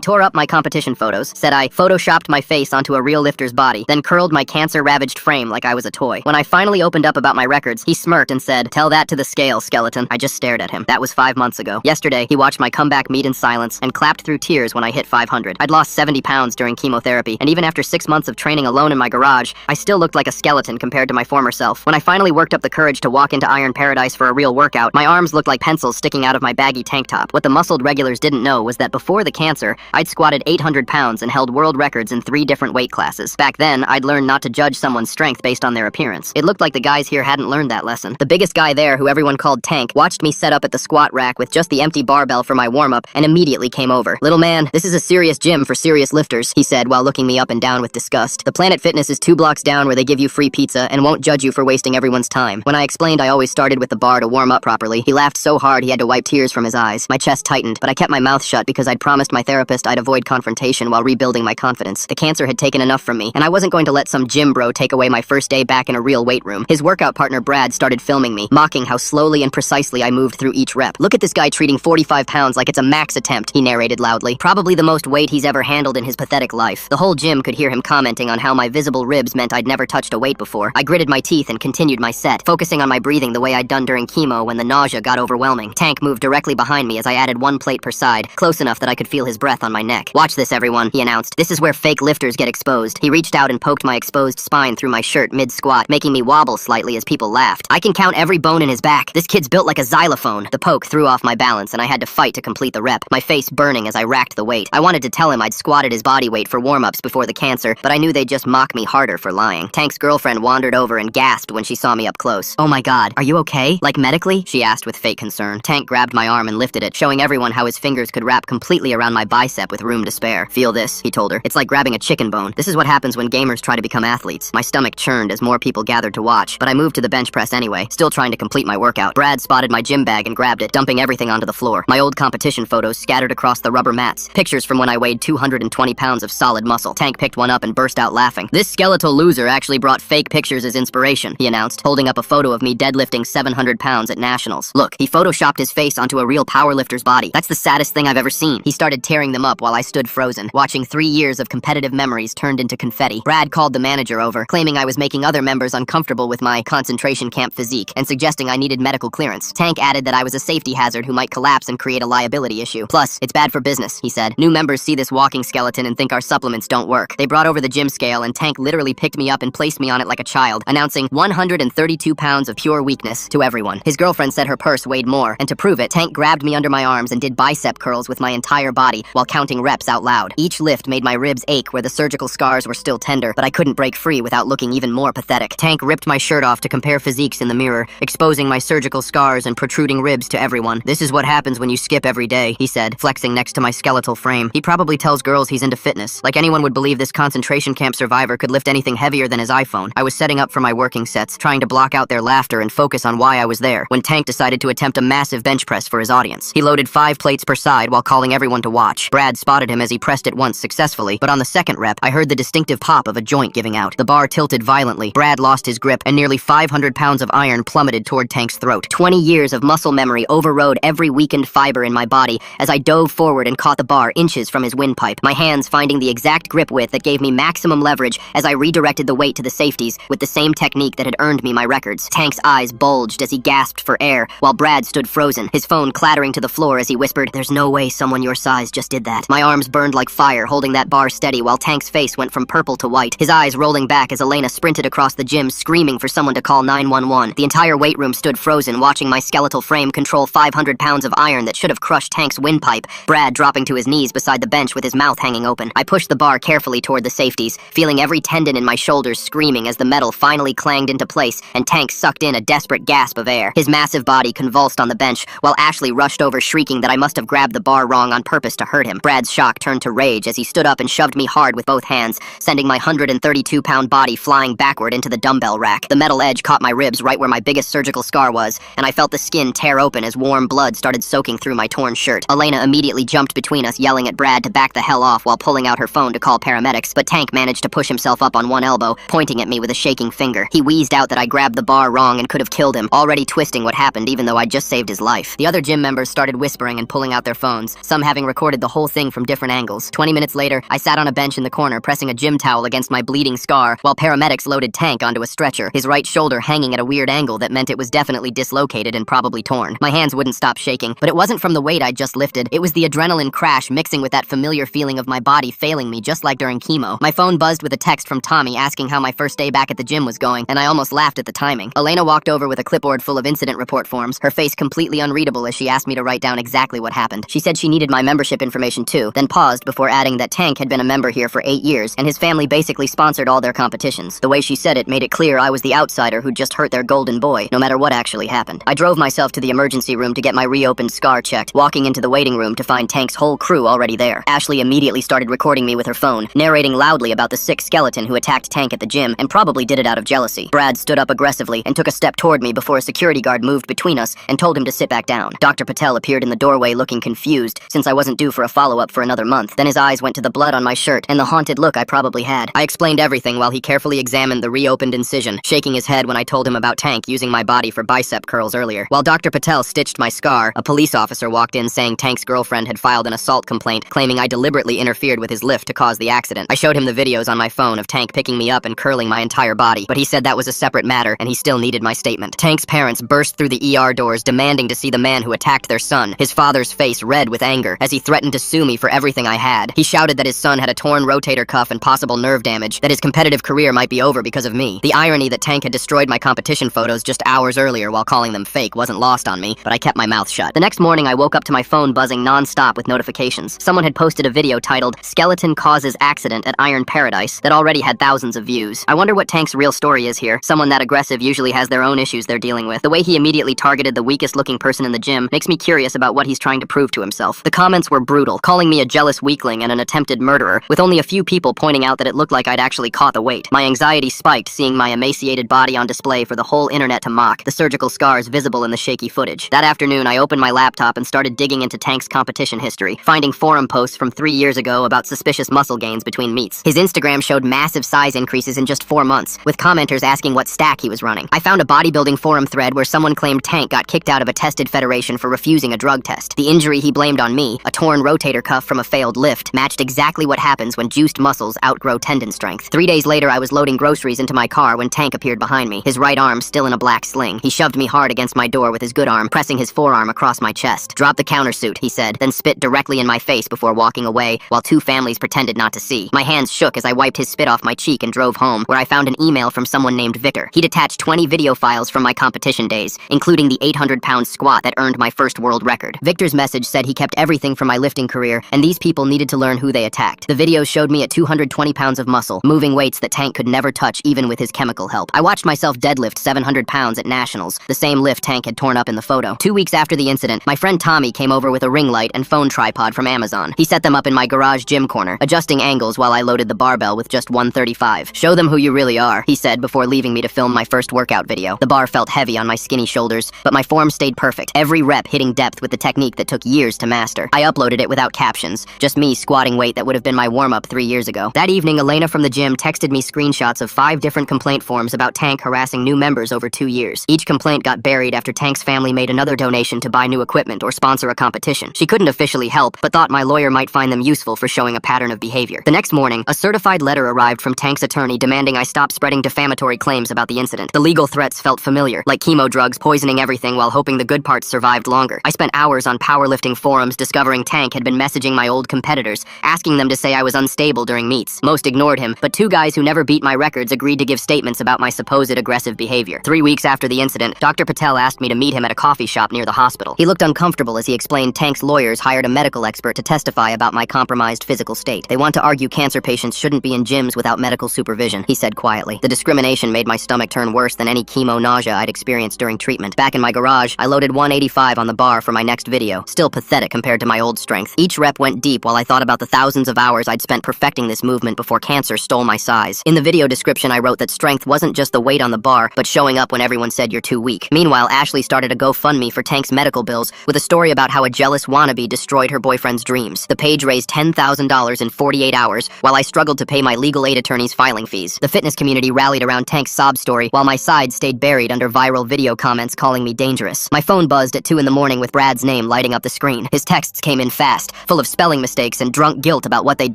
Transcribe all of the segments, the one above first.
tore up my competition photos, said I photoshopped my face onto a real lifter's body, then curled my cancer-ravaged frame like I was a toy. When I finally opened up about my records, he smirked and said, "Tell that to the scale, skeleton." I just stared at him. That was 5 months ago. Yesterday, he watched my comeback meet in silence and clapped through tears when I hit 500. I'd lost 70 pounds during chemotherapy, and even after 6 months of training alone in my garage, I still looked like a skeleton compared to my former self. When I finally worked up the courage to walk into Iron Paradise for a real workout, my arms looked like pencils sticking out of my baggy tank top. What the muscled regulars didn't know was that before the cancer, I'd squatted 800 pounds and held world records in 3 different weight classes. Back then, I'd learned not to judge someone's strength based on their appearance. It looked like the guys here hadn't learned that lesson. The biggest guy there, who everyone called Tank, watched me set up at the squat rack with just the empty barbell for my warm-up and immediately came over. "Little man, this is a serious gym for serious lifters," he said while looking me up and down with disgust. "The Planet Fitness is 2 blocks down where they give you free pizza and won't judge you for wasting everyone's time." When I explained I always started with the bar to warm up properly, he laughed so hard he had to wipe tears from his eyes. My chest tightened, but I kept my mouth shut because I'd promised my therapist I'd avoid confrontation while rebuilding my confidence. The cancer had taken enough from me, and I wasn't going to let some gym bro take away my first day back in a real weight room. His workout partner Brad started filming me, mocking how slowly and precisely I moved through each rep. "Look at this guy treating 45 pounds like it's a max attempt," he narrated loudly. Probably the most weight he's ever handled in his pathetic life. The whole gym could hear him commenting on how my visible ribs meant I'd never touched a weight before. I gritted my teeth and continued my set, focusing on my breathing the way I'd done during chemo when the nausea got overwhelming. Tank moved directly behind me as I added 1 plate per side, close enough that I could feel his breath on my neck. "Watch this, everyone," he announced. "This is where fake lifters get exposed." He reached out and poked my exposed spine through my shirt mid-squat, making me wobble slightly as people laughed. "I can count every bone in his back. This kid's built like a xylophone." The poke threw off my balance, and I had to fight to complete the rep, my face burning as I racked the weight. I wanted to tell him I'd squatted his body weight for warm-ups before the cancer, but I knew they'd just mock me harder for lying. Tank's girlfriend wandered over and gasped when she saw me up close. "Oh my god, are you okay? Like medically?" she asked with fake concern. Tank grabbed my arm and lifted it, showing everyone how his fingers could wrap completely around my bicep with room to spare. "Feel this," he told her. "It's like grabbing a chicken bone. This is what happens when gamers try to become athletes." My stomach churned as more people gathered to watch, but I moved to the bench press anyway, still trying to complete my workout. Brad spotted my gym bag and grabbed it, dumping everything onto the floor. My old competition photos scattered across the rubber mats, pictures from when I weighed 220 pounds of solid muscle. Tank picked one up and burst out laughing. "This skeletal loser actually brought fake pictures as inspiration," he announced, holding up a photo of me deadlifting 700 pounds at nationals. "Look, he photoshopped his face onto a real powerlifter's body. That's the saddest thing I've ever seen." He started tearing them up while I stood frozen, watching 3 years of competitive memories turned into confetti. Brad called the manager over, claiming I was making other members uncomfortable with my concentration camp physique and suggesting I needed medical clearance. Tank added that I was a safety hazard who might collapse and create a liability issue. "Plus, it's bad for business," he said. "New members see this walking skeleton and think our supplements don't work." They brought over the gym scale and Tank literally picked me up and placed me on it like a child, announcing 132 pounds of pure weakness to everyone. His girlfriend said her purse weighed more, and to prove it, Tank grabbed me under my arms and did bicep curls with my entire body while counting reps out loud. Each lift made my ribs ache where the surgical scars were still tender, but I couldn't break free without looking even more pathetic. Tank ripped my shirt off to compare physiques in the mirror, exposing my surgical scars and protruding ribs to everyone. "This is what happens when you skip every day," he said, flexing next to my skeletal frame. He probably tells girls he's into fitness. Like anyone would believe this concentration camp survivor could lift anything heavier than his iPhone. I was setting up for my working sets, trying to block out their laughter and focus on why I was there, when Tank decided to attempt a massive bench press for his audience. He loaded 5 plates per side while calling everyone to watch. Brad spotted him as he pressed it once successfully, but on the second rep, I heard the distinctive pop of a joint giving out. The bar tilted violently, Brad lost his grip, and nearly 500 pounds of iron plummeted toward Tank's throat. 20 years of muscle memory overrode every weakened fiber in my body as I dove forward and caught the bar inches from his windpipe, my hands finding the exact grip width that gave me maximum leverage as I redirected the weight to the safeties with the same technique that had earned me my records. Tank's eyes bulged as he gasped for air, while Brad stood frozen, his phone clattering to the floor as he whispered, "There's no way someone your size just did that." My arms burned like fire, holding that bar steady while Tank's face went from purple to white, his eyes rolling back as Elena sprinted across the gym screaming for someone to call 911. The entire weight room stood frozen, watching my skeletal frame control 500 pounds of iron that should have crushed Tank's windpipe, Brad dropping to his knees beside the bench with his mouth hanging open. I pushed the bar carefully toward the safeties, feeling every tendon in my shoulders screaming as the metal finally clanged into place and Tank sucked in a desperate gasp of air. His massive body convulsed on the bench, while Ashley rushed over shrieking that I must have grabbed the bar wrong on purpose to hurt him. Brad's shock turned to rage as he stood up and shoved me hard with both hands, sending my 132-pound body flying backward into the dumbbell rack. The metal edge caught my ribs right where my biggest surgical scar was, and I felt the skin tear open as warm blood started soaking through my torn shirt. Elena immediately jumped between us, yelling at Brad to back the hell off while pulling out her phone to call paramedics, but Tank managed to push himself up on one elbow, pointing at me with a shaking finger. He wheezed out that I grabbed the bar wrong and could have killed him, already twisting what happened even though I'd just saved his life. The other gym members started whispering and pulling out their phones, some having recorded the whole thing from different angles. 20 minutes later, I sat on a bench in the corner, pressing a gym towel against my bleeding scar, while paramedics loaded Tank onto a stretcher, his right shoulder hanging at a weird angle that meant it was definitely dislocated and probably torn. My hands wouldn't stop shaking, but it wasn't from the weight I'd just lifted. It was the adrenaline crash mixing with that familiar feeling of my body failing me just like during chemo. My phone buzzed with a text from Tommy asking how my first day back at the gym was going, and I almost laughed at the timing. Elena walked over with a clipboard full of incident report forms, her face completely unreadable as she asked me to write down exactly what happened. She said she needed my membership information too, then paused before adding that Tank had been a member here for 8 years, and his family basically sponsored all their competitions. The way she said it made it clear I was the outsider who'd just hurt their golden boy, no matter what actually happened. I drove myself to the emergency room to get my reopened scar checked, walking into the waiting room to find Tank's whole crew already there. Ashley immediately started recording me with her phone, narrating loudly about the sick skeleton who attacked Tank at the gym and probably did it out of jealousy. Brad stood up aggressively and took a step toward me before a security guard moved between us and told him to sit back down. Dr. Patel appeared in the doorway looking confused, since I wasn't due for a follow-up for another month. Then his eyes went to the blood on my shirt and the haunted look I probably had. I explained everything while he carefully examined the reopened incision, shaking his head when I told him about Tank using my body for bicep curls earlier. While Dr. Patel stitched my scar, a police officer walked in saying Tank's girlfriend had filed an assault complaint, claiming I deliberately interfered with his lift to cause the accident. I showed him the videos on my phone of Tank picking me up and curling my entire body, but he said that was a separate matter and he still needed my statement. Tank's parents burst through the ER doors demanding to see the man who attacked their son, his father's face red with anger, as he threatened to sue me for everything I had. He shouted that his son had a torn rotator cuff and possible nerve damage, that his competitive career might be over because of me. The irony that Tank had destroyed my competition photos just hours earlier while calling them fake wasn't lost on me, but I kept my mouth shut. The next morning, I woke up to my phone buzzing non-stop with notifications. Someone had posted a video titled, "Skeleton Causes Accident at Iron Paradise," that already had thousands of views. I wonder what Tank's real story is here. Someone that aggressive usually has their own issues they're dealing with. The way he immediately targeted the weakest-looking person in the gym makes me curious about what he's trying to prove to himself. The comments were brutal, calling me a jealous weakling and an attempted murderer, with only a few people pointing out that it looked like I'd actually caught the weight. My anxiety spiked seeing my emaciated body on display for the whole internet to mock, the surgical scars visible in the shaky footage. That afternoon, I opened my laptop and started digging into Tank's competition history, finding forum posts from 3 years ago about suspicious muscle gains between meets. His Instagram showed massive size increases in just 4 months, with commenters asking what stack he was running. I found a bodybuilding forum thread where someone claimed Tank got kicked out of a tested federation for refusing a drug test. The injury he blamed on me, a torn rotator cuff from a failed lift, matched exactly what happens when juiced muscles outgrow tendon strength. 3 days later, I was loading groceries into my car when Tank appeared behind me, his right arm still in a black sling. He shoved me hard against my door with his good arm, pressing his forearm across my chest. "Drop the countersuit," he said, then spit directly in my face before walking away, while 2 families pretended not to see. My hands shook as I wiped his spit off my cheek and drove home, where I found an email from someone named Victor. He'd attached 20 video files from my competition days, including the 800-pound squat that earned my first world record. Victor's message said he kept everything from my lifting career, and these people needed to learn who they attacked. The videos showed me at 220 pounds of muscle, moving weights that Tank could never touch even with his chemical help. I watched myself deadlift 700 pounds at Nationals, the same lift Tank had torn up in the photo. 2 weeks after the incident, my friend Tommy came over with a ring light and phone tripod from Amazon. He set them up in my garage gym corner, adjusting angles while I loaded the barbell with just 135. "Show them who you really are," he said before leaving me to film my first workout video. The bar felt heavy on my skinny shoulders, but my form stayed perfect, every rep hitting depth with the technique that took years to master. I uploaded it without captions, just me squatting weight that would have been my warm-up 3 years ago. That evening, Elena from the gym texted me screenshots of 5 different complaint forms about Tank harassing new members over 2 years. Each complaint got buried after Tank's family made another donation to buy new equipment or sponsor a competition. She couldn't officially help, but thought my lawyer might find them useful for showing a pattern of behavior. The next morning, a certified letter arrived from Tank's attorney demanding I stop spreading defamatory claims about the incident. The legal threats felt familiar, like chemo drugs poisoning everything while hoping the good parts survived longer. I spent hours on powerlifting forums discovering Tank had been messaging my old competitors, asking them to say I was unstable during meets. Most ignored him, but 2 guys who never beat my records agreed to give statements about my supposed aggressive behavior. 3 weeks after the incident, Dr. Patel asked me to meet him at a coffee shop near the hospital. He looked uncomfortable as he explained Tank's lawyers hired a medical expert to testify about my compromised physical state. "They want to argue cancer patients shouldn't be in gyms without medical supervision," he said quietly. The discrimination made my stomach turn worse than any chemo nausea I'd experienced during treatment. Back in my garage, I loaded 185 on the bar for my next video, still pathetic compared to my old strength. Each rep went deep while I thought about the thousands of hours I'd spent perfecting this movement before cancer stole my size. In the video description, I wrote that strength wasn't just the weight on the bar, but showing up when everyone said you're too weak. Meanwhile, Ashley started a GoFundMe for Tank's medical bills with a story about how a jealous wannabe destroyed her boyfriend's dreams. The page raised $10,000 in 48 hours, while I struggled to pay my legal aid attorney's filing fees. The fitness community rallied around Tank's sob story, while my side stayed buried under viral video comments calling me dangerous. My phone buzzed at 2 in the morning with Brad's name lighting up the screen. His texts came in fast, full of spelling mistakes and drunk guilt about what they'd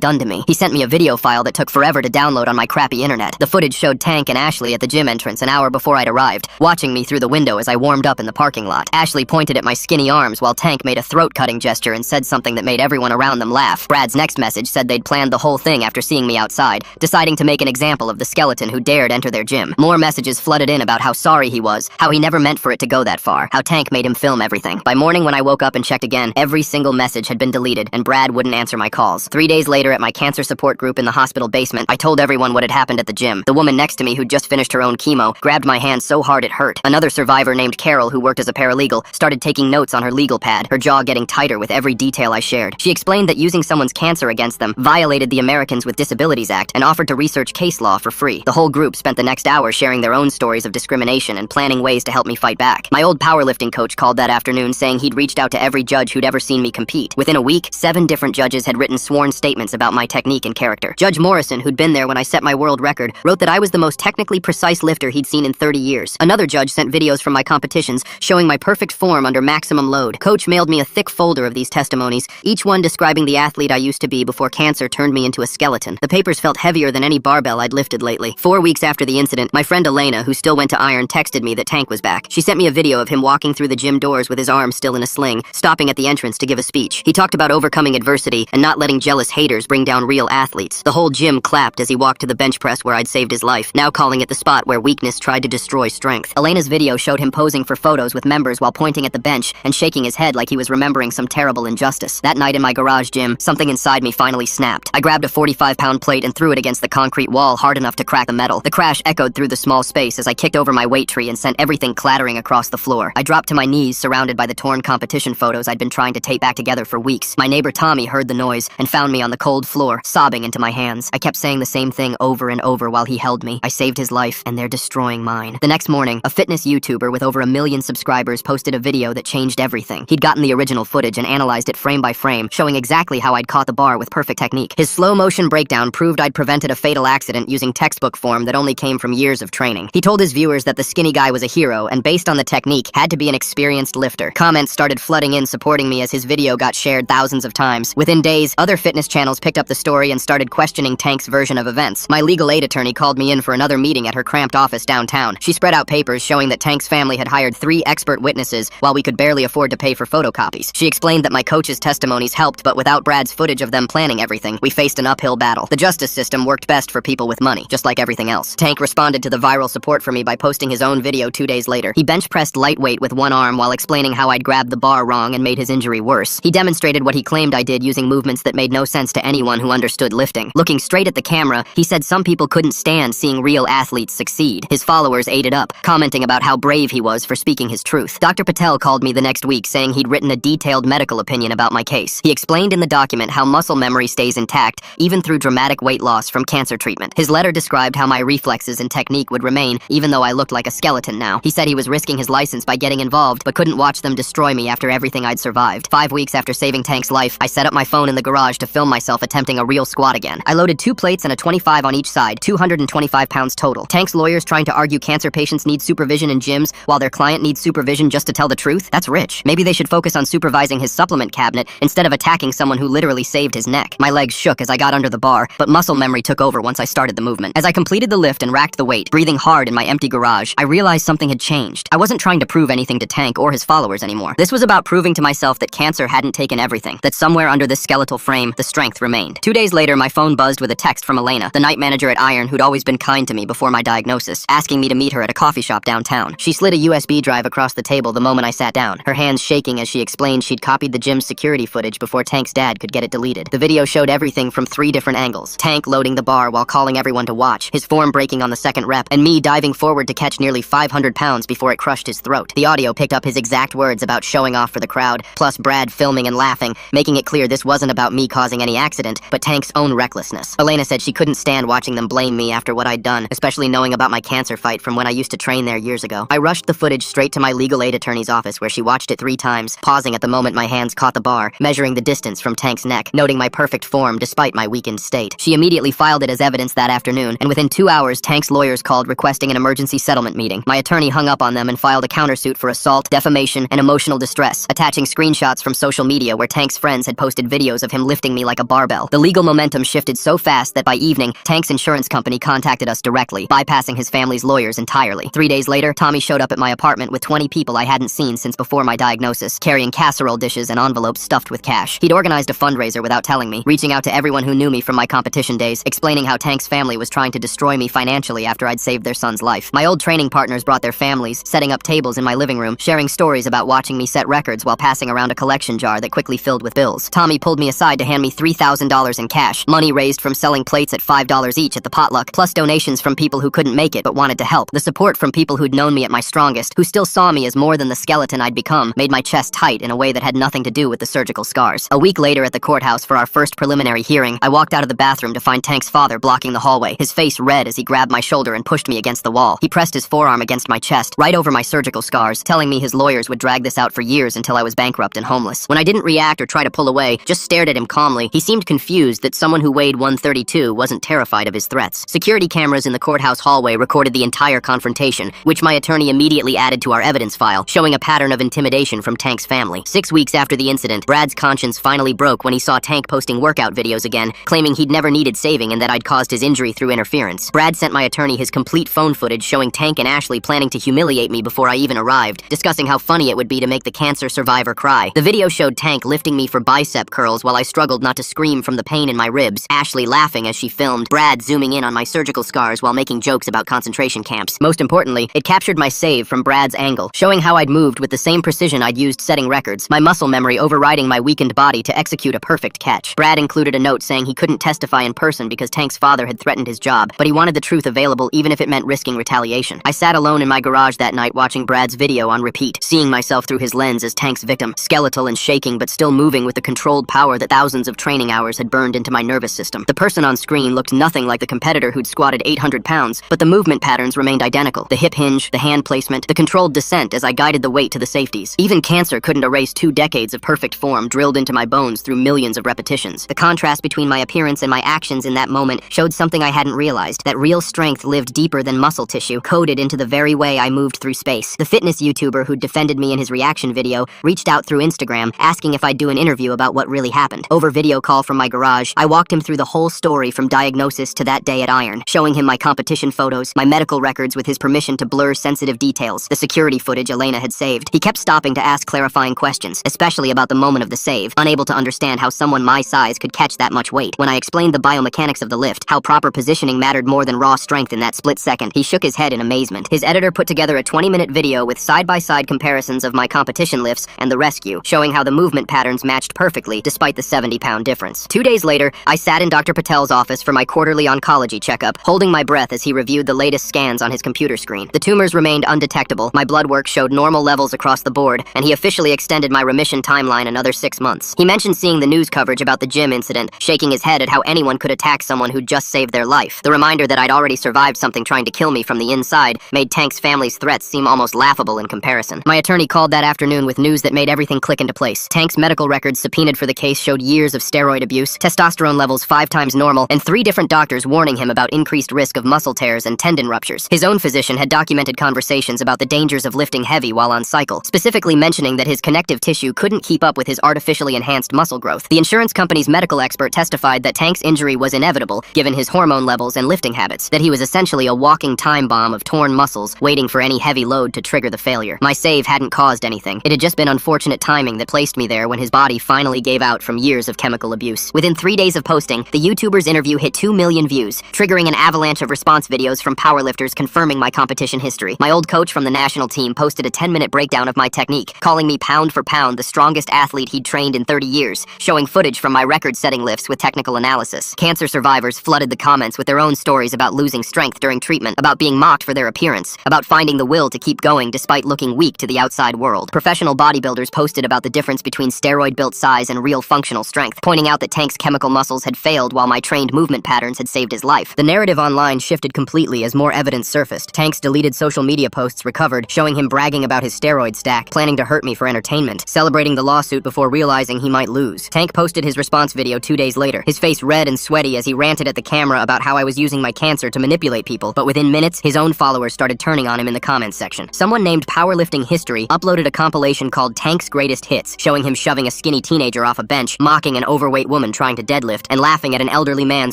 done to me. He sent me a video file that took forever to download on my crappy internet. The footage showed Tank and Ashley at the gym entrance an hour before I'd arrived, watching me through the window as I warmed up in the parking lot. Ashley pointed at my skinny arms while Tank made a throat-cutting gesture and said something that made everyone around them laugh. Brad's next message said they'd planned the whole thing after seeing me outside, deciding to make an example of the skeleton who dared enter their gym. More messages flooded in about how sorry he was, how he never meant for it to go that far, how Tank made him film everything. By morning when I woke up and checked again, every single message had been deleted, and Brad wouldn't answer my calls. 3 days later at my cancer support group in the hospital basement, I told everyone what had happened at the gym. The woman next to me who'd just finished her own chemo grabbed my hand so hard it hurt. Another survivor named Carol, who worked as a paralegal, started taking notes on her legal pad, her jaw getting tighter with every detail I shared. She explained that using someone's cancer against them violated the Americans with Disabilities Act and offered to research case law for free. The whole group spent the next hour sharing their own stories of discrimination and planning ways to help me fight back. My old powerlifting coach called that afternoon saying he'd reached out to every judge who'd ever seen me compete. Within a week, 7 different judges had written sworn statements about my technique and character. Judge Morrison, who'd been there when I set my world record, wrote that I was the most technically precise lifter he'd seen in 30 years. Another judge sent videos from my competitions showing my perfect form under maximum load. Coach mailed me a thick folder of these testimonies, each one describing the athlete I used to be before cancer turned me into a skeleton. The papers felt heavier than any barbell I'd lifted lately. 4 weeks after the incident, my friend Elena, who still went to Iron, texted me that Tank was back. She sent me a video of him walking through the gym doors with his arm still in a sling, stopping at the entrance to give a speech. He talked about overcoming adversity and not letting jealous haters bring down real athletes. The whole gym clapped as he walked to the bench press where I'd saved his life, now calling it the spot where weakness tried to destroy strength. Elena's video showed him posing for photos with members while pointing at the bench and shaking his head like he was remembering some terrible injustice. That night in my garage gym, something inside me finally snapped. I grabbed a 45-pound plate and threw it against the concrete wall hard enough to crack the metal. The crash echoed through the small space as I kicked over my weight tree and sent everything clattering across the floor. I dropped to my knees, surrounded by the torn competition photos I'd been trying to tape back together for weeks. My neighbor Tommy heard the noise and found me on the cold floor, sobbing into my hands. I kept saying the same thing over and over while he held me. I saved his life, and they're destroying mine. The next morning, a fitness YouTuber with over 1 million subscribers posted a video that changed everything. He'd gotten the original footage and analyzed it frame by frame, showing exactly how I'd caught the bar with perfect technique. His slow-motion breakdown proved I'd prevented a fatal accident using textbook form that only came from years of training. He told his viewers that the skinny guy was a hero, and based on the technique, had to be an experienced lifter. Comments started flooding in supporting me as his video got shared thousands of times. Within days, other fitness channels picked up the story and started questioning Tank's version of events. My legal aid attorney called me in for another meeting at her cramped office downtown. She spread out papers showing that Tank's family had hired 3 expert witnesses while we could barely afford to pay for photocopies. She explained that my coach's testimonies helped, but without Brad's footage of them planning everything, we faced an uphill battle. The justice system worked best for people with money, just like everything else. Tank responded to the viral support for me by posting his own video 2 days later. He bench pressed lightweight with one arm while explaining how I'd grabbed the bar wrong and made his injury worse. He demonstrated what he claimed I did using movements that made no sense to anyone who understood lifting. Looking straight at the camera, he said some people couldn't stand seeing real athletes succeed. His followers ate it up, commenting about how brave he was for speaking his truth. Dr. Patel called me the next week saying he'd written a detailed medical opinion about my case. He explained in the document how muscle memory stays intact even through dramatic weight loss from cancer treatment. His letter described how my reflexes and technique would remain even though I looked like a skeleton now. He said he was risking his license by getting involved, but couldn't watch them destroy me after everything I'd survived. 5 weeks after saving Tank's life, I set up my phone in the garage to film myself attempting a real squat again. I loaded 2 plates and a 25 on each side, 225 pounds total. Tank's lawyers trying to argue cancer patients need supervision in gyms while their client needs supervision just to tell the truth? That's rich. Maybe they should focus on supervising his supplement cabinet instead of attacking someone who literally saved his neck. My legs shook as I got under the bar, but muscle memory took over once I started the movement. As I completed the lift and racked the weight, breathing hard in my empty garage, I realized something had changed. I wasn't trying to prove anything to Tank or his followers anymore. This was about proving to myself that cancer hadn't taken everything, that somewhere under this skeletal frame, the strength remained. 2 days later, my phone buzzed with a text from Elena, the night manager at Iron who'd always been kind to me before my diagnosis, asking me to meet her at a coffee shop downtown. She slid a USB drive across the table the moment I sat down, her hands shaking as she explained she'd copied the gym's security footage before Tank's dad could get it deleted. The video showed everything from 3 different angles. Tank loading the bar while calling everyone to watch, his form breaking on the second rep, and me diving forward to catch nearly 500 pounds before it crushed his throat. The audio picked up his exact words about showing off for the crowd, plus Brad filming and laughing, making it clear this wasn't about me causing any accident, but Tank's own recklessness. Elena said she couldn't stand watching them blame me after what I'd done, especially knowing about my cancer fight from when I used to train there years ago. I rushed the footage straight to my legal aid attorney's office where she watched it 3 times, pausing at the moment my hands caught the bar, measuring the distance from Tank's neck, noting my perfect form despite my weakened state. She immediately filed it as evidence that afternoon, and within 2 hours, Tank's lawyers called requesting an emergency settlement meeting. My attorney hung up on them and filed a countersuit for assault, defamation, and emotional distress, attaching screenshots from social media where Tank's friends had posted videos of him lifting me like a barbell. The legal momentum shifted so fast that by evening, Tank's insurance company contacted us directly, bypassing his family's lawyers entirely. 3 days later, Tommy showed up at my apartment with 20 people I hadn't seen since before my diagnosis, carrying casserole dishes and envelopes stuffed with cash. He'd organized a fundraiser without telling me, reaching out to everyone who knew me from my competition days, explaining how Tank's family was trying to destroy me financially after I'd saved their son's life. My old training partners brought their families, setting up tables in my living room, sharing stories about watching me set records while passing around a collection jar that quickly filled with bills. Tommy pulled me aside to hand me $3,000 in cash, money raised from selling plates at $5 each at the potluck, plus donations from people who couldn't make it but wanted to help. The support from people who'd known me at my strongest, who still saw me as more than the skeleton I'd become, made my chest tight in a way that had nothing to do with the surgical scars. A week later at the courthouse for our first preliminary hearing, I walked out of the bathroom to find Tank's father blocking the hallway, his face red as he grabbed my shoulder and pushed me against the wall. He pressed his forearm against my chest, right over my surgical scars, telling me his lawyers would drag this out for years until I was bankrupt and homeless. When I didn't react or try to pull away, just stared at him calmly, he seemed confused that someone who weighed 132 wasn't terrified of his threats. Security cameras in the courthouse hallway recorded the entire confrontation, which my attorney immediately added to our evidence file, showing a pattern of intimidation from Tank's family. 6 weeks after the incident, Brad's conscience finally broke when he saw Tank posting workout videos again, claiming he'd never needed saving and that I'd caused his injury through interference. Brad sent my attorney his complete phone footage showing Tank and Ashley planning to humiliate me before I even arrived, discussing how funny it would be to make the cancer survivor cry. The video showed Tank lifting me for bicep curls while I struggled not to scream from the pain in my ribs, Ashley laughing as she filmed, Brad zooming in on my surgical scars while making jokes about concentration camps. Most importantly, it captured my save from Brad's angle, showing how I'd moved with the same precision I'd used setting records, my muscle memory overriding my weakened body to execute a perfect catch. Brad included a note saying he couldn't testify in person because Tank's father had threatened his job, but he wanted the truth available even if it meant risking retaliation. I sat alone in my garage that night watching Brad's video on repeat, seeing myself through his lens as Tank's victim, skeletal and shaking but still moving with the controlled power that thousands of training hours had burned into my nervous system. The person on screen looked nothing like the competitor who'd squatted 800 pounds, but the movement patterns remained identical. The hip hinge, the hand placement, the controlled descent as I guided the weight to the safeties. Even cancer couldn't erase 2 decades of perfect form drilled into my bones through millions of repetitions. The contrast between my appearance and my actions in that moment showed something I hadn't realized, that real strength lived deeper than muscle tissue, coded into the very way I moved through space. The fitness YouTuber who'd defended me in his reaction video reached out through Instagram, asking if I'd do an interview about what really happened. Over video call from my garage, I walked him through the whole story from diagnosis to that day at Iron, showing him my competition photos, my medical records with his permission to blur sensitive details, the security footage Elena had saved. He kept stopping to ask clarifying questions, especially about the moment of the save, unable to understand how someone my size could catch that much weight. When I explained the biomechanics of the lift, how proper positioning mattered more than raw strength in that split second, he shook his head in amazement. His editor put together a 20-minute video with side-by-side comparisons of my competition lifts and the rescue, showing how the movement patterns matched perfectly despite the 70-pound difference. 2 days later, I sat in Dr. Patel's office for my quarterly oncology checkup, holding my breath as he reviewed the latest scans on his computer screen. The tumors remained undetectable, my blood work showed normal levels across the board, and he officially extended my remission timeline another 6 months. He mentioned seeing the news coverage about the gym incident, shaking his head at how anyone could attack someone who'd just saved their life. The reminder that I'd already survived something trying to kill me from the inside made Tank's family's threats seem almost laughable in comparison. My attorney called that afternoon with news that made everything click into place. Tank's medical records subpoenaed for the case showed years of steroid abuse, testosterone levels 5 times normal, and 3 different doctors warning him about increased risk of muscle tears and tendon ruptures. His own physician had documented conversations about the dangers of lifting heavy while on cycle, specifically mentioning that his connective tissue couldn't keep up with his artificially enhanced muscle growth. The insurance company's medical expert testified that Tank's injury was inevitable, given his hormone levels and lifting habits, that he was essentially a walking time bomb of torn muscles, waiting for any heavy load to trigger the failure. My save hadn't caused anything. It had just been unfortunate timing that placed me there when his body finally gave out from years of chemical abuse. Within 3 days of posting, the YouTuber's interview hit 2 million views, triggering an avalanche of response videos from powerlifters confirming my competition history. My old coach from the national team posted a 10-minute breakdown of my technique, calling me pound for pound the strongest athlete he'd trained in 30 years, showing footage from my record-setting lifts with technical analysis. Cancer survivors flooded the comments with their own stories about losing strength during treatment, about being mocked for their appearance, about finding the will to keep going despite looking weak to the outside world. Professional bodybuilders posted about the difference between steroid-built size and real functional strength, pointing out that Tank's chemical muscles had failed while my trained movement patterns had saved his life. The narrative online shifted completely as more evidence surfaced. Tank's deleted social media posts recovered, showing him bragging about his steroid stack, planning to hurt me for entertainment, celebrating the lawsuit before realizing he might lose. Tank posted his response video 2 days later, his face red and sweaty as he ranted at the camera about how I was using my cancer to manipulate people, but within minutes, his own followers started turning on him in the comments section. Someone named Powerlifting History uploaded a compilation called Tank's Greatest Hits, showing him shoving a skinny teenager off a bench, mocking an overweight woman trying to deadlift, and laughing at an elderly man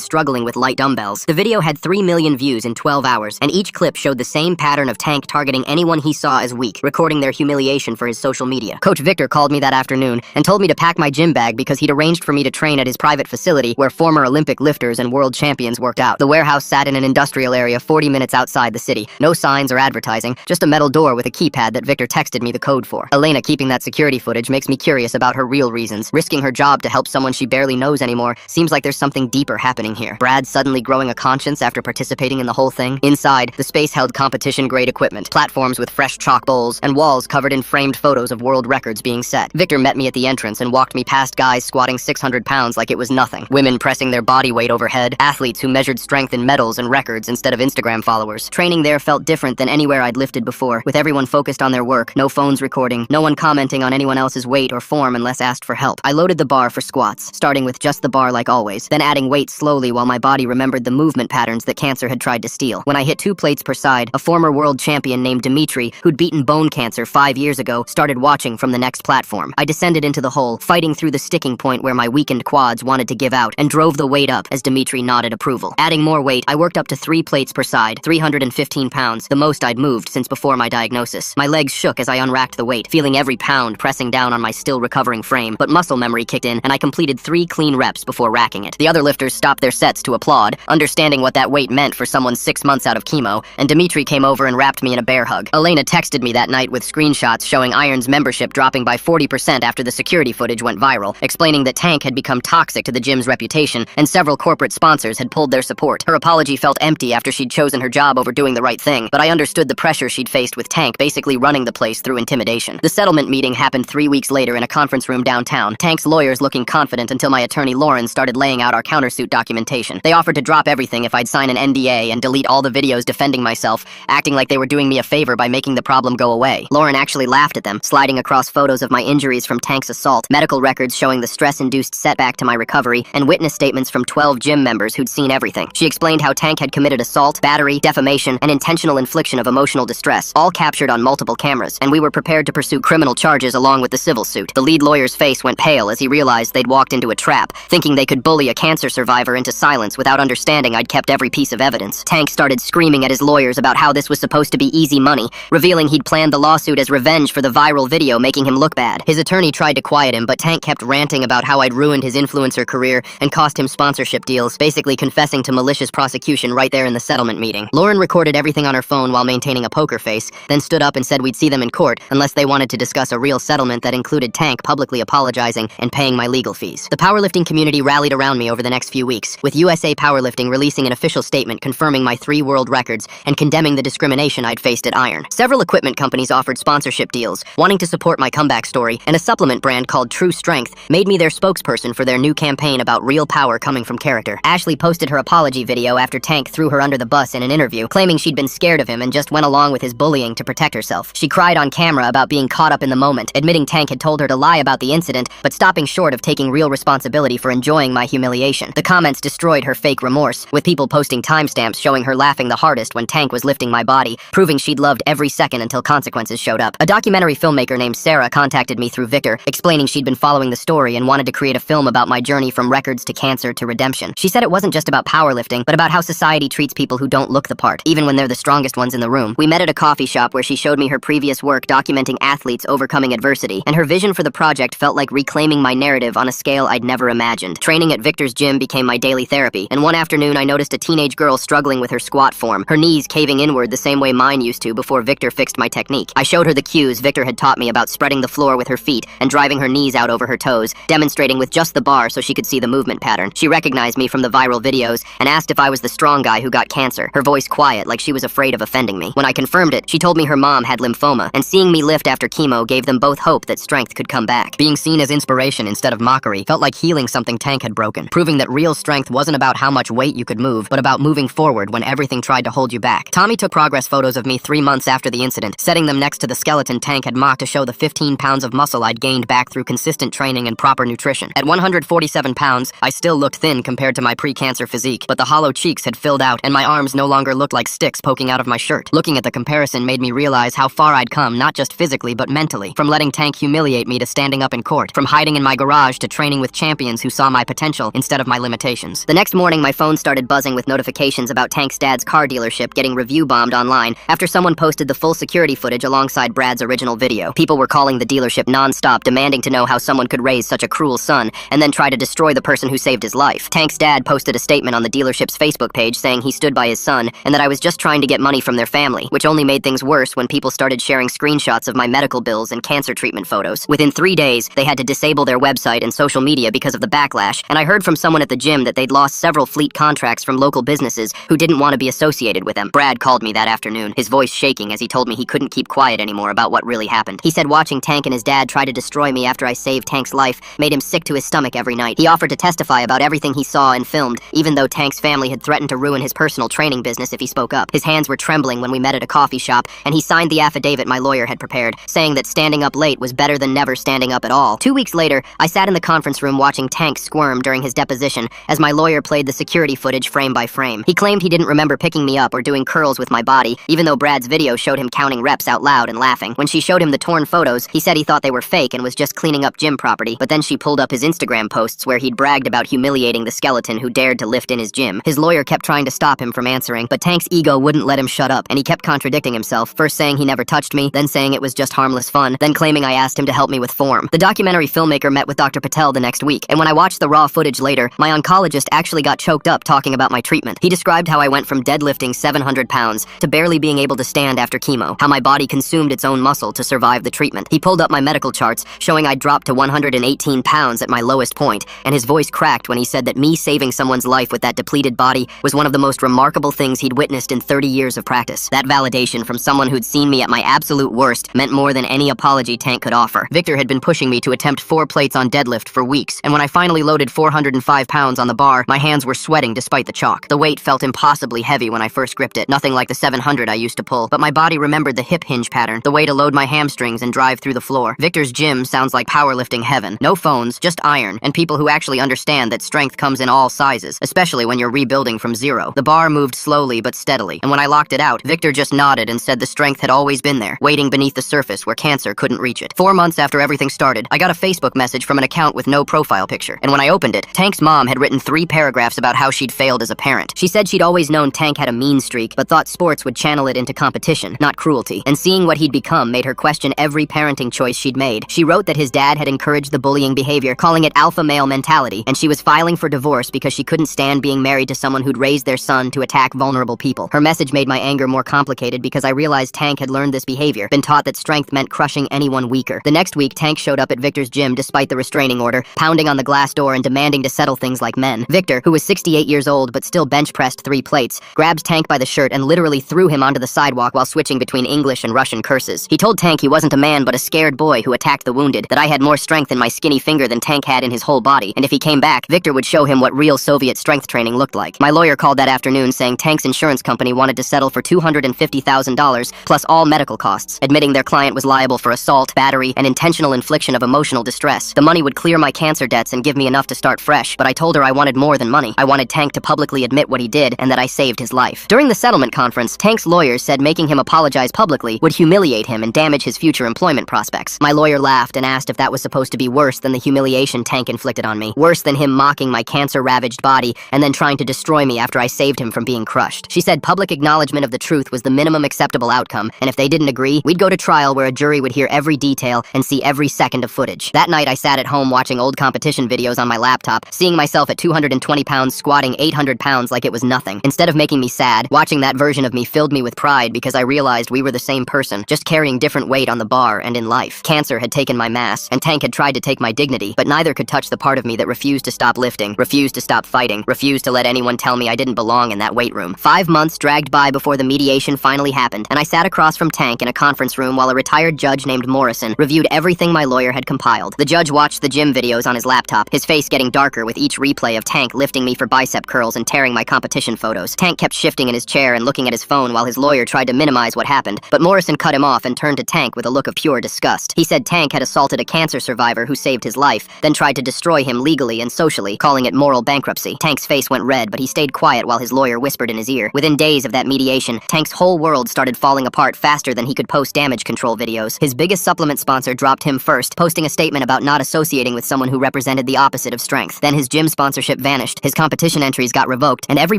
struggling with light dumbbells. The video had 3 million views in 12 hours, and each clip showed the same pattern of Tank targeting anyone he saw as weak, recording their humiliation for his social media. Coach Victor called me that afternoon and told me to pack my gym bag because he'd arranged for me to train at his private facility where former Olympic lifters and world champions worked out. The warehouse sat in an industrial area 40 minutes outside the city. No signs or advertising, just a metal door with a keypad that Victor texted me the code for. Elena keeping that security footage makes me curious about her real reasons. Risking her job to help someone she barely knows anymore seems like there's something deeper happening here. Brad suddenly growing a conscience after participating in the whole thing? Inside, the space held competition-grade equipment, platforms with fresh chalk bowls, and walls covered in framed photos of world records being set. Victor met me at the entrance and walked me past guys squatting 600 pounds like it was nothing, women pressing their body weight overhead, athletes who measured strength in medals and records instead of Instagram followers. Training there felt different than anywhere I'd lifted before, with everyone focused on their work, no phones recording, no one commenting on anyone else's weight or form unless asked for help. I loaded the bar for squats, starting with just the bar like always, then adding weight slowly while my body remembered the movement patterns that cancer had tried to steal. When I hit 2 plates per side, a former world champion named Dimitri, who'd beaten bone cancer 5 years ago, started watching from the next platform. I descended into the hole, fighting through the sticking point where my weakened quads wanted to give out, and drove the weight up as Dimitri nodded approval. Adding more weight, I worked up to 3 plates per side, 315 pounds, the most I'd moved since before my diagnosis. My legs shook as I unracked the weight, feeling every pound pressing down on my still recovering frame, but muscle memory kicked in, and I completed 3 clean reps before racking it. The other lifters stopped their sets to applaud, understanding what that weight meant for someone 6 months out of chemo, and Dimitri came over and wrapped me in a bear hug. Elena texted me that night with screenshots showing Iron's membership dropping by 40% after the security footage went viral, explaining that Tank had become toxic to the gym's reputation, and several corporate sponsors had pulled their support. Her apology felt empty after she'd chosen her job over doing the right thing, but I understood the pressure she'd faced with Tank basically running the place through intimidation. The settlement meeting happened 3 weeks later in a conference room downtown, Tank's lawyers looking confident until my attorney Lauren started laying out our countersuit documentation. They offered to drop everything if I'd sign an NDA and delete all the videos defending myself, acting like they were doing me a favor by making the problem go away. Lauren actually laughed at them, sliding across photos of my injuries from Tank's assault, medical records showing the stress-induced setback to my recovery, and witness statements from 12 gym members who'd seen everything. She explained how Tank had committed assault, battery, defamation, and intentional infliction of emotional distress, all captured on multiple cameras, and we were prepared to pursue criminal charges along with the civil suit. The lead lawyer's face went pale as he realized they'd walked into a trap, thinking they could bully a cancer survivor into silence without understanding I'd kept every piece of evidence. Tank started screaming at his lawyers about how this was supposed to be easy money, revealing he'd planned the lawsuit as revenge for the viral video making him look bad. His attorney tried to quiet him, but Tank kept ranting about how I'd ruined his influencer career and cost him sponsorship deals, basically confessing to malicious prosecution right there in the settlement meeting. Lauren recorded everything on her phone while maintaining a poker face, then stood up and said we'd see them in court unless they wanted to discuss a real settlement that included Tank publicly apologizing and paying my legal fees. The powerlifting community rallied around me over the next few weeks, with USA Powerlifting releasing an official statement confirming my 3 world records and condemning the discrimination I'd faced at Iron. Several equipment companies offered sponsorship deals, wanting to support my comeback story, and a supplement brand called True Strength made me their spokesperson for their new campaign about real power coming from character. Ashley posted her apology video after Tank threw her under the bus in an interview, claiming she'd been scared of him and just went along with his bullying to protect herself. She cried on camera about being caught up in the moment, admitting Tank had told her to lie about the incident, but stopping short of taking real responsibility for enjoying my humiliation. The comments destroyed her fake remorse, with people posting timestamps showing her laughing the hardest when Tank was lifting my body, proving she'd loved every second until consequences showed up. A documentary filmmaker named Sarah contacted me through Victor, explaining she'd been following the story and wanted to create a film about my journey from records to cancer to redemption. She said it wasn't just about powerlifting, but about how society treats people who don't look the part, even when they're the strongest ones in the room. We met at a coffee shop where she showed me her previous work documenting athletes overcoming adversity, and her vision for the project felt like reclaiming my narrative on a scale I'd never imagined. Training at Victor's gym became my daily therapy, and one afternoon I noticed a teenage girl struggling with her squat form, her knees caving inward the same way mine used to before Victor fixed my technique. I showed her the cues Victor had taught me about spreading the floor with her feet and driving her knees out over her toes, demonstrating with just the bar so she could see the movement pattern. She recognized me from the viral videos and asked if I was the strong guy who got cancer, her voice quiet like she was afraid of offending me. When I confirmed it, she told me her mom had lymphoma, and seeing me lift after chemo gave them both hope that strength could come back. Being seen as inspiration instead of mockery felt like healing something Tank had broken, proving that real strength wasn't about how much weight you could move, but about moving forward when everything tried to hold you back. Tommy took progress photos of me 3 months after the incident, setting them next to the skeleton Tank had mocked to show the 15 pounds of muscle I'd gained back through consistent training and proper nutrition. At 147 pounds, I still looked thin compared to my pre-cancer physique, but the hollow cheeks had filled out and my arms no longer looked like sticks poking out of my shirt. Looking at the comparison made me realize how far I'd come, not just physically but mentally, from letting Tank humiliate me to standing up in in court, from hiding in my garage to training with champions who saw my potential instead of my limitations. The next morning, my phone started buzzing with notifications about Tank's dad's car dealership getting review bombed online after someone posted the full security footage alongside Brad's original video. People were calling the dealership non-stop, demanding to know how someone could raise such a cruel son and then try to destroy the person who saved his life. Tank's dad posted a statement on the dealership's Facebook page saying he stood by his son and that I was just trying to get money from their family, which only made things worse when people started sharing screenshots of my medical bills and cancer treatment photos. Within 3 days, they had to disable their website and social media because of the backlash, and I heard from someone at the gym that they'd lost several fleet contracts from local businesses who didn't want to be associated with them. Brad called me that afternoon, his voice shaking as he told me he couldn't keep quiet anymore about what really happened. He said watching Tank and his dad try to destroy me after I saved Tank's life made him sick to his stomach every night. He offered to testify about everything he saw and filmed, even though Tank's family had threatened to ruin his personal training business if he spoke up. His hands were trembling when we met at a coffee shop, and he signed the affidavit my lawyer had prepared, saying that standing up late was better than never standing up at all. 2 weeks later, I sat in the conference room watching Tank squirm during his deposition as my lawyer played the security footage frame by frame. He claimed he didn't remember picking me up or doing curls with my body, even though Brad's video showed him counting reps out loud and laughing. When she showed him the torn photos, he said he thought they were fake and was just cleaning up gym property, but then she pulled up his Instagram posts where he'd bragged about humiliating the skeleton who dared to lift in his gym. His lawyer kept trying to stop him from answering, but Tank's ego wouldn't let him shut up, and he kept contradicting himself, first saying he never touched me, then saying it was just harmless fun, then claiming I asked him to help me with form. The documentary filmmaker met with Dr. Patel the next week, and when I watched the raw footage later, my oncologist actually got choked up talking about my treatment. He described how I went from deadlifting 700 pounds to barely being able to stand after chemo, how my body consumed its own muscle to survive the treatment. He pulled up my medical charts, showing I'd dropped to 118 pounds at my lowest point, and his voice cracked when he said that me saving someone's life with that depleted body was one of the most remarkable things he'd witnessed in 30 years of practice. That validation from someone who'd seen me at my absolute worst meant more than any apology Tank could offer. Victor had been pushing me to attempt 4 plates on deadlift for weeks, and when I finally loaded 405 pounds on the bar, my hands were sweating despite the chalk. The weight felt impossibly heavy when I first gripped it, nothing like the 700 I used to pull, but my body remembered the hip hinge pattern, the way to load my hamstrings and drive through the floor. Victor's gym sounds like powerlifting heaven. No phones, just iron, and people who actually understand that strength comes in all sizes, especially when you're rebuilding from zero. The bar moved slowly but steadily, and when I locked it out, Victor just nodded and said the strength had always been there, waiting beneath the surface where cancer couldn't reach it. 4 months after everything started, I got a Facebook message from an account with no profile picture, and when I opened it, Tank's mom had written 3 paragraphs about how she'd failed as a parent. She said she'd always known Tank had a mean streak, but thought sports would channel it into competition, not cruelty, and seeing what he'd become made her question every parenting choice she'd made. She wrote that his dad had encouraged the bullying behavior, calling it alpha male mentality, and she was filing for divorce because she couldn't stand being married to someone who'd raised their son to attack vulnerable people. Her message made my anger more complicated because I realized Tank had learned this behavior, been taught that strength meant crushing anyone weaker. The next week, Tank showed up at Victor's gym despite the restraining order, pounding on the glass door and demanding to settle things like men. Victor, who was 68 years old but still bench pressed 3 plates, grabbed Tank by the shirt and literally threw him onto the sidewalk while switching between English and Russian curses. He told Tank he wasn't a man but a scared boy who attacked the wounded, that I had more strength in my skinny finger than Tank had in his whole body, and if he came back, Victor would show him what real Soviet strength training looked like. My lawyer called that afternoon saying Tank's insurance company wanted to settle for $250,000 plus all medical costs, admitting their client was liable for assault, battery, and intentional infliction of emotional distress. The money would clear my cancer debts and give me enough to start fresh, but I told her I wanted more than money. I wanted Tank to publicly admit what he did and that I saved his life. During the settlement conference, Tank's lawyers said making him apologize publicly would humiliate him and damage his future employment prospects. My lawyer laughed and asked if that was supposed to be worse than the humiliation Tank inflicted on me, worse than him mocking my cancer-ravaged body and then trying to destroy me after I saved him from being crushed. She said public acknowledgement of the truth was the minimum acceptable outcome, and if they didn't agree, we'd go to trial where a jury would hear every detail and see every second of footage. That night, I sat at home watching old competition videos on my laptop, seeing myself at 220 pounds squatting 800 pounds like it was nothing. Instead of making me sad, watching that version of me filled me with pride because I realized we were the same person, just carrying different weight on the bar and in life. Cancer had taken my mass, and Tank had tried to take my dignity, but neither could touch the part of me that refused to stop lifting, refused to stop fighting, refused to let anyone tell me I didn't belong in that weight room. 5 months dragged by before the mediation finally happened, and I sat across from Tank in a conference room while a retired judge named Morrison reviewed everything my lawyer had compiled. The judge watched the gym videos on his laptop, his face getting darker with each replay of Tank lifting me for bicep curls and tearing my competition photos. Tank kept shifting in his chair and looking at his phone while his lawyer tried to minimize what happened, but Morrison cut him off and turned to Tank with a look of pure disgust. He said Tank had assaulted a cancer survivor who saved his life, then tried to destroy him legally and socially, calling it moral bankruptcy. Tank's face went red, but he stayed quiet while his lawyer whispered in his ear. Within days of that mediation, Tank's whole world started falling apart faster than he could post damage control videos. His biggest supplement sponsor dropped him first, posting posting a statement about not associating with someone who represented the opposite of strength. Then his gym sponsorship vanished, his competition entries got revoked, and every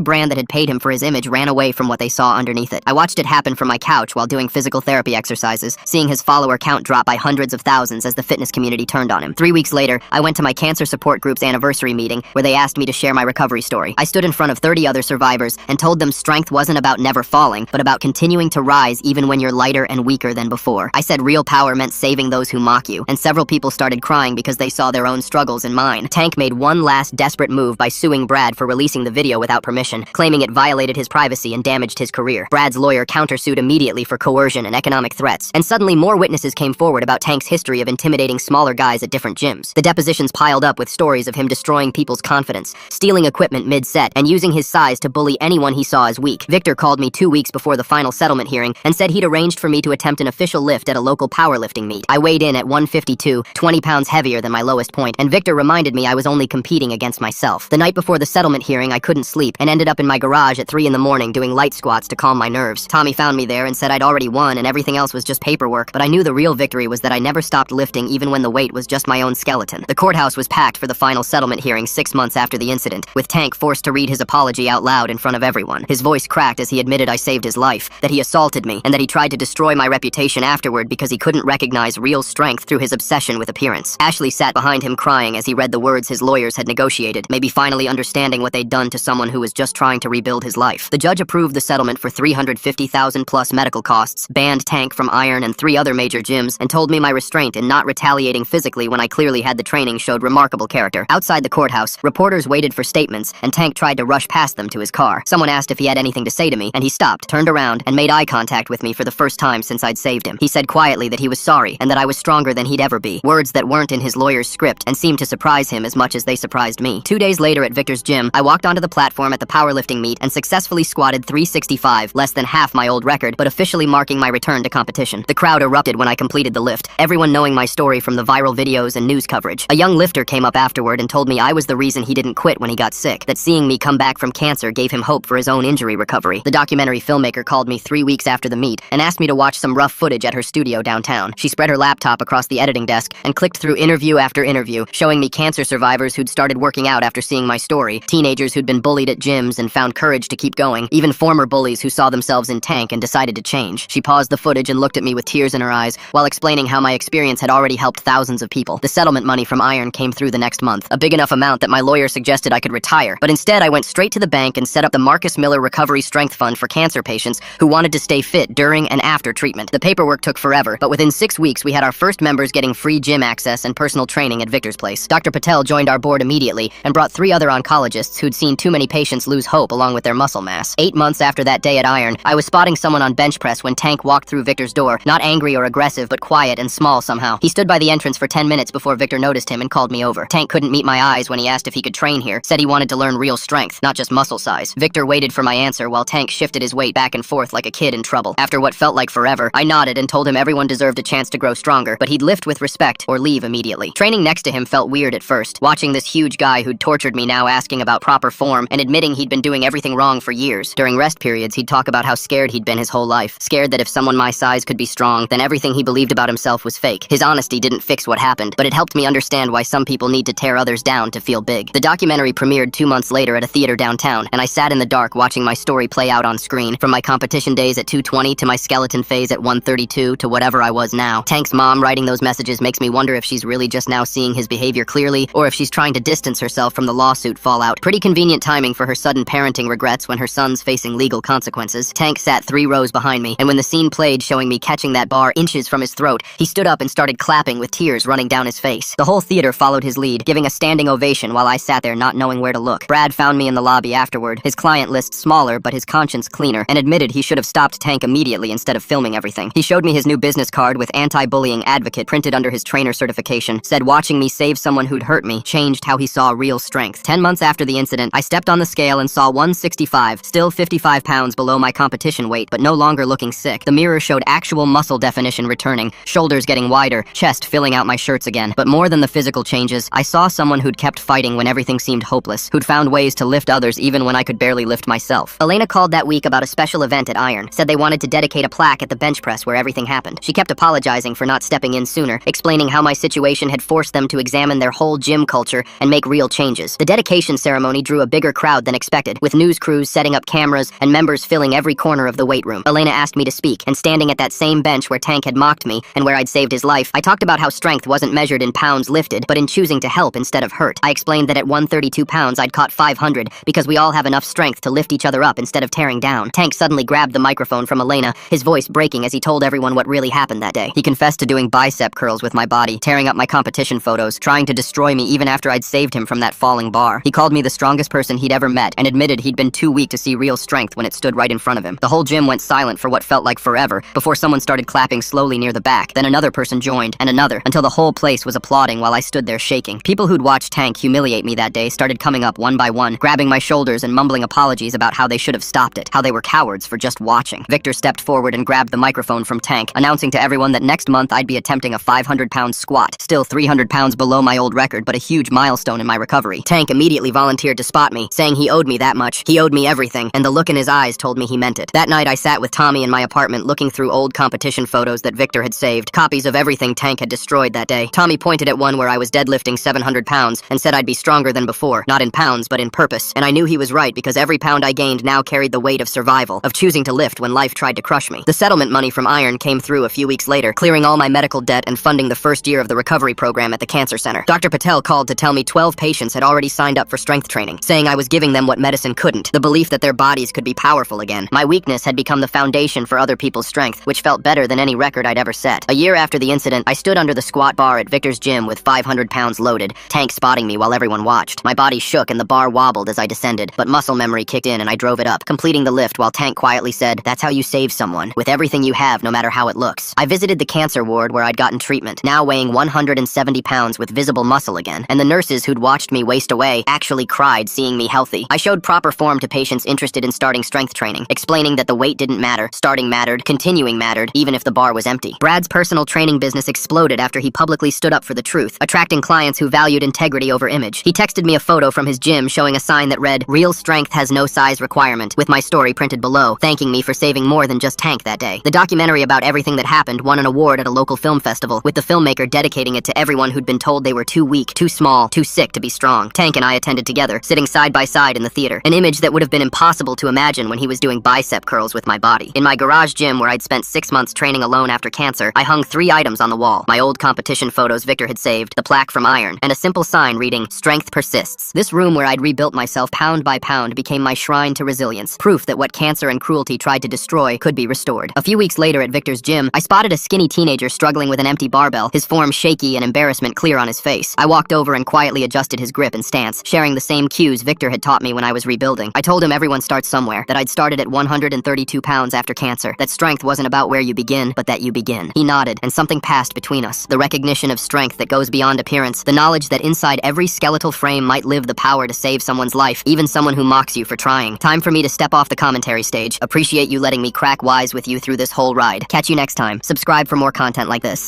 brand that had paid him for his image ran away from what they saw underneath it. I watched it happen from my couch while doing physical therapy exercises, seeing his follower count drop by hundreds of thousands as the fitness community turned on him. 3 weeks later, I went to my cancer support group's anniversary meeting where they asked me to share my recovery story. I stood in front of 30 other survivors and told them strength wasn't about never falling, but about continuing to rise even when you're lighter and weaker than before. I said real power meant saving those who mock you, and several people started crying because they saw their own struggles in mine. Tank made one last desperate move by suing Brad for releasing the video without permission, claiming it violated his privacy and damaged his career. Brad's lawyer countersued immediately for coercion and economic threats, and suddenly more witnesses came forward about Tank's history of intimidating smaller guys at different gyms. The depositions piled up with stories of him destroying people's confidence, stealing equipment mid-set, and using his size to bully anyone he saw as weak. Victor called me 2 weeks before the final settlement hearing and said he'd arranged for me to attempt an official lift at a local powerlifting meet. I weighed in at 152, 20 pounds heavier than my lowest point, and Victor reminded me I was only competing against myself. The night before the settlement hearing, I couldn't sleep and ended up in my garage at 3 in the morning doing light squats to calm my nerves. Tommy found me there and said I'd already won and everything else was just paperwork, but I knew the real victory was that I never stopped lifting even when the weight was just my own skeleton. The courthouse was packed for the final settlement hearing 6 months after the incident, with Tank forced to read his apology out loud in front of everyone. His voice cracked as he admitted I saved his life, that he assaulted me, and that he tried to destroy my reputation afterward because he couldn't recognize real strength through his obsession with appearance. Ashley sat behind him crying as he read the words his lawyers had negotiated, maybe finally understanding what they'd done to someone who was just trying to rebuild his life. The judge approved the settlement for $350,000 plus medical costs, banned Tank from Iron and 3 other major gyms, and told me my restraint in not retaliating physically when I clearly had the training showed remarkable character. Outside the courthouse, reporters waited for statements, and Tank tried to rush past them to his car. Someone asked if he had anything to say to me, and he stopped, turned around, and made eye contact with me for the first time since I'd saved him. He said quietly that he was sorry, and that I was stronger than he'd ever be. Words that weren't in his lawyer's script, and seemed to surprise him as much as they surprised me. 2 days later at Victor's gym, I walked onto the platform at the powerlifting meet and successfully squatted 365, less than half my old record, but officially marking my return to competition. The crowd erupted when I completed the lift, everyone knowing my story from the viral videos and news coverage. A young lifter came up afterward and told me I was the reason he didn't quit when he got sick, that seeing me come back from cancer gave him hope for his own injury recovery. The documentary filmmaker called me 3 weeks after the meet and asked me to watch some rough footage at her studio downtown. She spread her laptop across the editing desk and clicked through interview after interview, showing me cancer survivors who'd started working out after seeing my story, teenagers who'd been bullied at gyms and found courage to keep going, even former bullies who saw themselves in Tank and decided to change. She paused the footage and looked at me with tears in her eyes while explaining how my experience had already helped thousands of people. The settlement money from Iron came through the next month, a big enough amount that my lawyer suggested I could retire, but instead I went straight to the bank and set up the Marcus Miller Recovery Strength Fund for cancer patients who wanted to stay fit during and after treatment. The paperwork took forever, but within 6 weeks we had our first members getting free gym access and personal training at Victor's place. Dr. Patel joined our board immediately and brought 3 other oncologists who'd seen too many patients lose hope along with their muscle mass. 8 months after that day at Iron, I was spotting someone on bench press when Tank walked through Victor's door, not angry or aggressive, but quiet and small somehow. He stood by the entrance for 10 minutes before Victor noticed him and called me over. Tank couldn't meet my eyes when he asked if he could train here, said he wanted to learn real strength, not just muscle size. Victor waited for my answer while Tank shifted his weight back and forth like a kid in trouble. After what felt like forever, I nodded and told him everyone deserved a chance to grow stronger, but he'd lift with respect or leave immediately. Training next to him felt weird at first, watching this huge guy who'd tortured me now asking about proper form and admitting he'd been doing everything wrong for years. During rest periods, he'd talk about how scared he'd been his whole life, scared that if someone my size could be strong, then everything he believed about himself was fake. His honesty didn't fix what happened, but it helped me understand why some people need to tear others down to feel big. The documentary premiered 2 months later at a theater downtown, and I sat in the dark watching my story play out on screen, from my competition days at 220 to my skeleton phase at 132 to whatever I was now. Tank's mom writing those messages makes me wonder if she's really just now seeing his behavior clearly, or if she's trying to distance herself from the lawsuit fallout. Pretty convenient timing for her sudden parenting regrets when her son's facing legal consequences. Tank sat 3 rows behind me, and when the scene played showing me catching that bar inches from his throat, he stood up and started clapping with tears running down his face. The whole theater followed his lead, giving a standing ovation while I sat there not knowing where to look. Brad found me in the lobby afterward, his client list smaller but his conscience cleaner, and admitted he should have stopped Tank immediately instead of filming everything. He showed me his new business card with anti-bullying advocate printed under his trainer certification, said watching me save someone who'd hurt me changed how he saw real strength. 10 months after the incident, I stepped on the scale and saw 165, still 55 pounds below my competition weight, but no longer looking sick. The mirror showed actual muscle definition returning, shoulders getting wider, chest filling out my shirts again. But more than the physical changes, I saw someone who'd kept fighting when everything seemed hopeless, who'd found ways to lift others even when I could barely lift myself. Elena called that week about a special event at Iron, said they wanted to dedicate a plaque at the bench press where everything happened. She kept apologizing for not stepping in sooner, explaining how my situation had forced them to examine their whole gym culture and make real changes. The dedication ceremony drew a bigger crowd than expected, with news crews setting up cameras and members filling every corner of the weight room. Elena asked me to speak, and standing at that same bench where Tank had mocked me and where I'd saved his life, I talked about how strength wasn't measured in pounds lifted, but in choosing to help instead of hurt. I explained that at 132 pounds I'd caught 500 because we all have enough strength to lift each other up instead of tearing down. Tank suddenly grabbed the microphone from Elena, his voice breaking as he told everyone what really happened that day. He confessed to doing bicep curls with my body, tearing up my competition photos, trying to destroy me even after I'd saved him from that falling bar. He called me the strongest person he'd ever met and admitted he'd been too weak to see real strength when it stood right in front of him. The whole gym went silent for what felt like forever before someone started clapping slowly near the back. Then another person joined, and another, until the whole place was applauding while I stood there shaking. People who'd watched Tank humiliate me that day started coming up one by one, grabbing my shoulders and mumbling apologies about how they should have stopped it, how they were cowards for just watching. Victor stepped forward and grabbed the microphone from Tank, announcing to everyone that next month I'd be attempting a 500-pound squat, still 300 pounds below my old record, but a huge milestone in my recovery. Tank immediately volunteered to spot me, saying he owed me that much. He owed me everything, and the look in his eyes told me he meant it. That night I sat with Tommy in my apartment looking through old competition photos that Victor had saved, copies of everything Tank had destroyed that day. Tommy pointed at one where I was deadlifting 700 pounds and said I'd be stronger than before, not in pounds but in purpose, and I knew he was right because every pound I gained now carried the weight of survival, of choosing to lift when life tried to crush me. The settlement money from Iron came through a few weeks later, clearing all my medical debt and funding the first year of the recovery program at the cancer center. Dr. Patel called to tell me 12 patients had already signed up for strength training, saying I was giving them what medicine couldn't, the belief that their bodies could be powerful again. My weakness had become the foundation for other people's strength, which felt better than any record I'd ever set. A year after the incident, I stood under the squat bar at Victor's gym with 500 pounds loaded, Tank spotting me while everyone watched. My body shook and the bar wobbled as I descended, but muscle memory kicked in and I drove it up, completing the lift while Tank quietly said, "That's how you save someone, with everything you have, no matter how it looks." I visited the cancer ward where I'd gotten treatment, now weighing 170 pounds with visible muscle again, and the nurses who'd watched me waste away actually cried seeing me healthy. I showed proper form to patients interested in starting strength training, explaining that the weight didn't matter, starting mattered, continuing mattered, even if the bar was empty. Brad's personal training business exploded after he publicly stood up for the truth, attracting clients who valued integrity over image. He texted me a photo from his gym showing a sign that read, "Real strength has no size requirement," with my story printed below, thanking me for saving more than just Tank that day. The documentary about everything that happened won an award at a local film festival, with the filmmaker dedicating it to everyone who'd been told they were too weak, too small, too sick to be strong. Tank and I attended together, sitting side by side in the theater, an image that would have been impossible to imagine when he was doing bicep curls with my body. In my garage gym where I'd spent 6 months training alone after cancer, I hung 3 items on the wall: my old competition photos Victor had saved, the plaque from Iron, and a simple sign reading, "Strength persists." This room where I'd rebuilt myself pound by pound became my shrine to resilience, proof that what cancer and cruelty tried to destroy could be restored. A few weeks later at Victor's gym, I spotted a skinny teenager struggling with an empty barbell, his form shaky and embarrassment clear on his face. I walked over and quietly adjusted his grip and stance, sharing the same cues Victor had taught me when I was rebuilding. I told him everyone starts somewhere, that I'd started at 132 pounds after cancer, that strength wasn't about where you begin, but that you begin. He nodded, and something passed between us, the recognition of strength that goes beyond appearance, the knowledge that inside every skeletal frame might live the power to save someone's life, even someone who mocks you for trying. Time for me to step off the commentary stage. Appreciate you letting me crack wise with you through this whole ride. Catch you next time. Subscribe for more content like this.